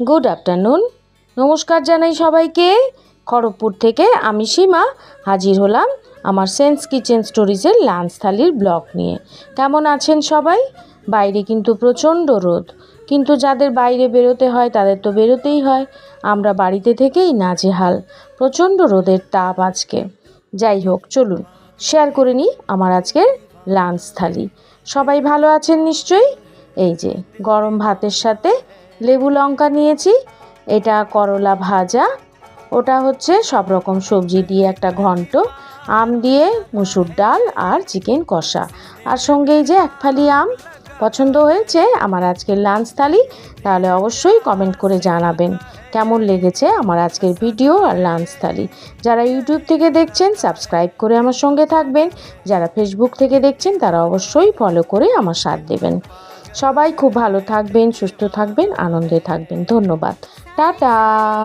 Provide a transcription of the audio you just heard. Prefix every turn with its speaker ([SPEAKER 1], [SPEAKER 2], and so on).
[SPEAKER 1] Good afternoon. নমস্কার জানাই সবাইকে। খড়গপুর থেকে আমি সীমা হাজির হলাম আমার সেন্স কিচেন স্টোরিজের লাঞ্চ থালির ব্লগ নিয়ে। কেমন আছেন সবাই? বাইরে কিন্তু প্রচণ্ড রোদ, কিন্তু যাদের বাইরে বেরোতে হয় তাদের তো বেরোতেই হয়। আমরা বাড়িতে থেকেই নাজেহাল, প্রচণ্ড রোদের তাপ আজকে। যাই হোক, চলুন শেয়ার করে নিই আমার আজকের লাঞ্চ থালি। সবাই ভালো আছেন নিশ্চয়ই? এই যে গরম ভাতের সাথে লেবু লঙ্কা নিয়েছি, এটা করলা ভাজা, ওটা হচ্ছে সব রকম সবজি দিয়ে একটা ঘন্ট, আম দিয়ে মুসুর ডাল আর চিকেন কষা, আর সঙ্গে এই যে এক ফালি আম। পছন্দ হয়েছে আমার আজকের লাঞ্চ থালি? তাহলে অবশ্যই কমেন্ট করে জানাবেন কেমন লেগেছে আমার আজকের ভিডিও আর লাঞ্চ থালি। যারা ইউটিউব থেকে দেখছেন সাবস্ক্রাইব করে আমার সঙ্গে থাকবেন, যারা ফেসবুক থেকে দেখছেন তারা অবশ্যই ফলো করে আমার সাথ দেবেন। সবাই খুব ভালো থাকবেন, সুস্থ থাকবেন, আনন্দে থাকবেন। ধন্যবাদ, টাটা।